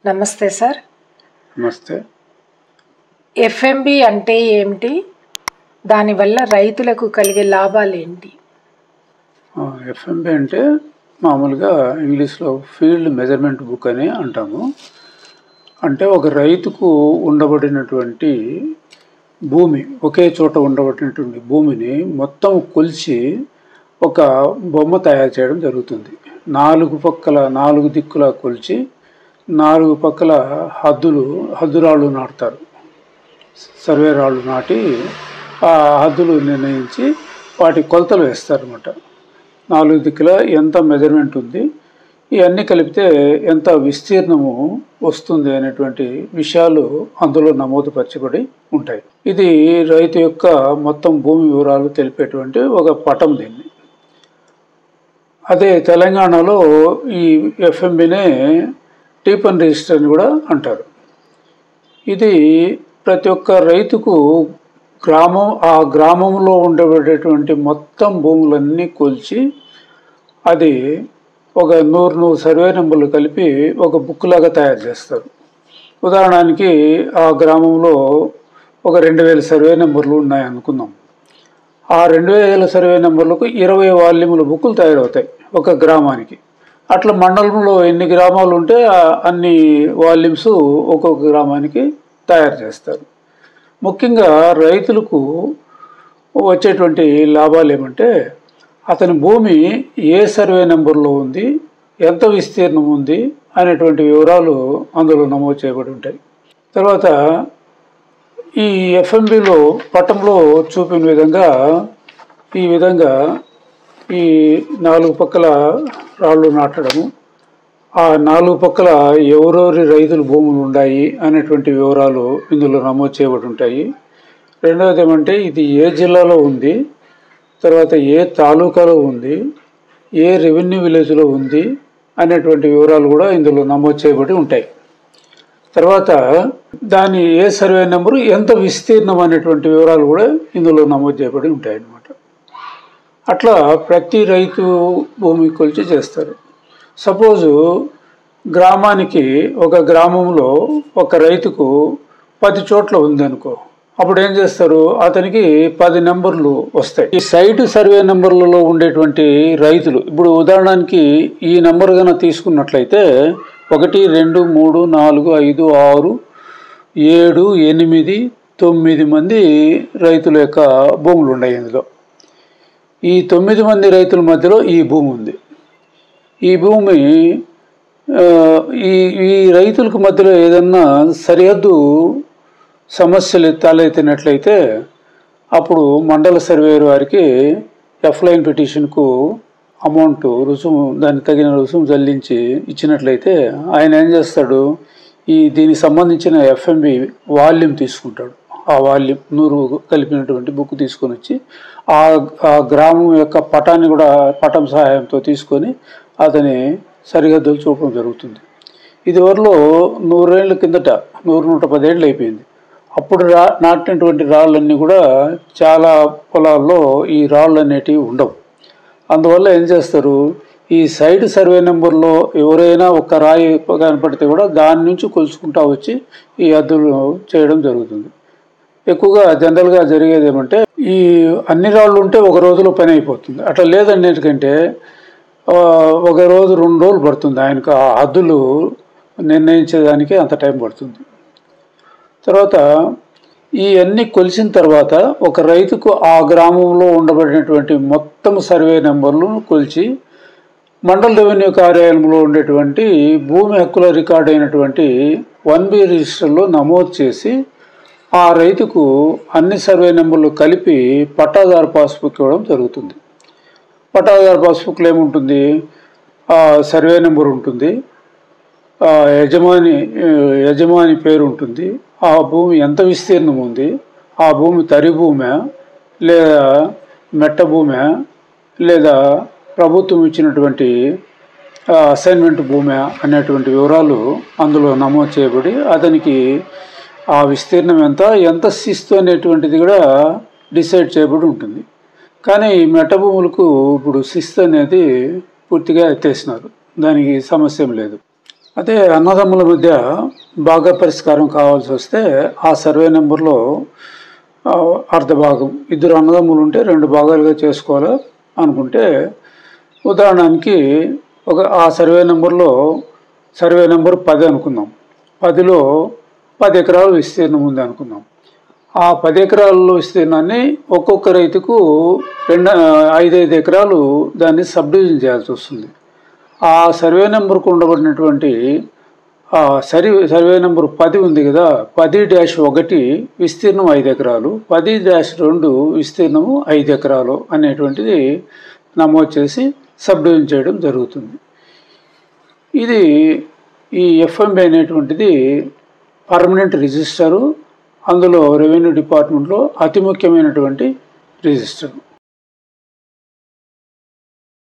నమస్తే సార్. నమస్తే. ఎఫ్ఎంబి అంటే ఏమిటి? దానివల్ల రైతులకు కలిగే లాభాలేంటి? ఎఫ్ఎంబి అంటే మామూలుగా ఇంగ్లీష్లో ఫీల్డ్ మెజర్మెంట్ బుక్ అని అంటాము. అంటే ఒక రైతుకు ఉండబడినటువంటి భూమి, ఒకే చోట ఉండబడినటువంటి భూమిని మొత్తం కొలిచి ఒక బొమ్మ తయారు చేయడం జరుగుతుంది. 4 దిక్కుల కొలిచి 4 పక్కల హద్దురాళ్ళు నాటుతారు. సర్వే రాళ్ళు నాటి ఆ హద్దులు నిర్ణయించి వాటి కొలతలు వేస్తారన్నమాట. 4 దిక్కుల ఎంత మెజర్మెంట్ ఉంది, ఇవన్నీ కలిపితే ఎంత విస్తీర్ణము వస్తుంది అనేటువంటి విషయాలు అందులో నమోదుపరచబడి ఉంటాయి. ఇది రైతు యొక్క మొత్తం భూమి వివరాలు తెలిపేటువంటి ఒక పటం. దీన్ని అదే తెలంగాణలో ఈ ఎఫ్ఎంబినే టీపన్ రిజిస్టర్ అని కూడా అంటారు. ఇది ప్రతి ఒక్క రైతుకు ఆ గ్రామంలో ఉండబడేటువంటి మొత్తం భూములన్నీ కొలిచి అది ఒక 100 సర్వే నెంబర్లు కలిపి ఒక బుక్ లాగా తయారు చేస్తారు. ఉదాహరణకి ఆ గ్రామంలో ఒక 2000 సర్వే నెంబర్లు ఉన్నాయనుకుందాం. ఆ 2000 సర్వే నెంబర్లకు 20 వాల్యూముల బుక్కులు తయారవుతాయి ఒక గ్రామానికి. అట్లా మండలంలో ఎన్ని గ్రామాలు ఉంటే అన్ని వాల్యూమ్స్ ఒక్కొక్క గ్రామానికి తయారు చేస్తారు. ముఖ్యంగా రైతులకు వచ్చేటువంటి లాభాలు ఏమంటే, అతని భూమి ఏ సర్వే నెంబర్లో ఉంది, ఎంత విస్తీర్ణం ఉంది అనేటువంటి వివరాలు అందులో నమోదు చేయబడి ఉంటాయి. తర్వాత ఈ ఎఫ్ఎంబిలో పటంలో చూపిన విధంగా ఈ 4 పక్కల రాళ్ళు నాటడము, ఆ 4 పక్కల ఎవరెవరి రైతుల భూములు ఉన్నాయి అనేటువంటి వివరాలు ఇందులో నమోదు చేయబడి ఉంటాయి. రెండవది ఏమంటే, ఇది ఏ జిల్లాలో ఉంది, తర్వాత ఏ తాలూకాలో ఉంది, ఏ రెవెన్యూ విలేజ్లో ఉంది అనేటువంటి వివరాలు కూడా ఇందులో నమోదు చేయబడి ఉంటాయి. తర్వాత దాని ఏ సర్వే నెంబరు, ఎంత విస్తీర్ణం అనేటువంటి వివరాలు కూడా ఇందులో నమోదు చేయబడి ఉంటాయి అన్నమాట. అట్లా ప్రతి రైతు భూమి కొలిచి చేస్తారు. సపోజు ఒక గ్రామంలో ఒక రైతుకు 10 చోట్ల ఉందనుకో, అప్పుడు ఏం చేస్తారు, అతనికి 10 నెంబర్లు వస్తాయి. ఈ సైట్ సర్వే నెంబర్లలో ఉండేటువంటి రైతులు, ఇప్పుడు ఉదాహరణకి ఈ నెంబర్ కన్నా తీసుకున్నట్లయితే 1 2 3 4 5 6 7 8 9 మంది రైతుల యొక్క భూములు ఉన్నాయి. ఇందులో ఈ 9 మంది రైతుల మధ్యలో ఈ భూమి ఉంది. ఈ భూమి ఈ రైతులకు మధ్యలో ఏదన్నా సరిహద్దు సమస్యలు తలెత్తినట్లయితే అప్పుడు మండల సర్వేయర్ వారికి ఎఫ్లైన్ పిటిషన్కు అమౌంట్ దానికి తగిన రుసుము చెల్లించి ఇచ్చినట్లయితే ఆయన ఏం చేస్తాడు, దీనికి సంబంధించిన ఎఫ్ఎంబి వాల్యూమ్ తీసుకుంటాడు. ఆ వాల్యూమ్ 100 కలిపినటువంటి బుక్ తీసుకొని వచ్చి ఆ గ్రామం యొక్క పటం సహాయంతో తీసుకొని అతని సరిహద్దులు చూపడం జరుగుతుంది. ఇదివరలో 100 ఏళ్ళ కిందట 110 ఏళ్ళు అయిపోయింది. అప్పుడు నాటినటువంటి రాళ్ళన్నీ కూడా చాలా పొలాల్లో ఈ రాళ్ళు అనేటివి ఉండవు. అందువల్ల ఏం చేస్తారు, ఈ సైట్ సర్వే నెంబర్లో ఎవరైనా ఒక రాయి కనపడితే కూడా దాని నుంచి కొలుచుకుంటా వచ్చి ఈ హద్దులు చేయడం జరుగుతుంది. ఎక్కువగా జనరల్గా జరిగేది ఏమంటే, ఈ అన్ని రాళ్ళు ఉంటే ఒక రోజులో పని అయిపోతుంది. అట్లా లేదన్నిటికంటే 1 రోజు 2 రోజులు పడుతుంది ఆయనకు ఆ హద్దులు నిర్ణయించేదానికి, అంత టైం పడుతుంది. తర్వాత ఈ అన్ని కొలిసిన తర్వాత ఒక రైతుకు ఆ గ్రామంలో ఉండబడినటువంటి మొత్తం సర్వే నెంబర్లను కొలిచి మండల రెవెన్యూ కార్యాలయంలో ఉండేటువంటి భూమి హక్కుల రికార్డు అయినటువంటి 1B రిజిస్టర్లో నమోదు చేసి ఆ రైతుకు అన్ని సర్వే నెంబర్లు కలిపి పట్టాదారు పాస్బుక్ ఇవ్వడం జరుగుతుంది. పట్టాదారు పాస్బుక్లో ఏముంటుంది, ఆ సర్వే నెంబర్ ఉంటుంది, యజమాని పేరు ఉంటుంది, ఆ భూమి ఎంత విస్తీర్ణం ఉంది, ఆ భూమి తరి భూమే లేదా మెట్ట భూమే లేదా ప్రభుత్వం ఇచ్చినటువంటి అసైన్మెంట్ భూమే అనేటువంటి వివరాలు అందులో నమోదు చేయబడి అతనికి ఆ విస్తీర్ణం ఎంత శిస్తు అనేటువంటిది కూడా డిసైడ్ చేయబడి ఉంటుంది. కానీ ఈ మెట్ట భూములకు ఇప్పుడు శిస్తు అనేది పూర్తిగా ఎత్తేసినారు, దానికి సమస్య లేదు. అదే అన్నదమ్ముల మధ్య బాగా పరిష్కారం కావాల్సి వస్తే ఆ సర్వే నెంబర్లో అర్ధ భాగం, ఇద్దరు అన్నదమ్ములు ఉంటే 2 భాగాలుగా చేసుకోవాలి అనుకుంటే, ఉదాహరణకి ఆ సర్వే నెంబర్లో సర్వే నెంబర్ 10 అనుకుందాం. 10లో 10 ఎకరాలు విస్తీర్ణం ఉంది అనుకుందాం. ఆ 10 ఎకరాలలో విస్తీర్ణాన్ని ఒక్కొక్క రైతుకు 5 ఎకరాలు దాన్ని సబ్ డివిజన్ చేయాల్సి వస్తుంది. ఆ సర్వే నెంబర్కు ఉండబడినటువంటి సర్వే నెంబర్ 10 ఉంది కదా, 10-1 విస్తీర్ణం 5 ఎకరాలు, 10-2 విస్తీర్ణము 5 ఎకరాలు అనేటువంటిది నమోదు చేసి సబ్ డివిజన్ చేయడం జరుగుతుంది. ఇది ఈ ఎఫ్ఎంబి అనేటువంటిది పర్మనెంట్ రిజిస్టరు, అందులో రెవెన్యూ డిపార్ట్మెంట్లో అతి ముఖ్యమైనటువంటి రిజిస్టర్.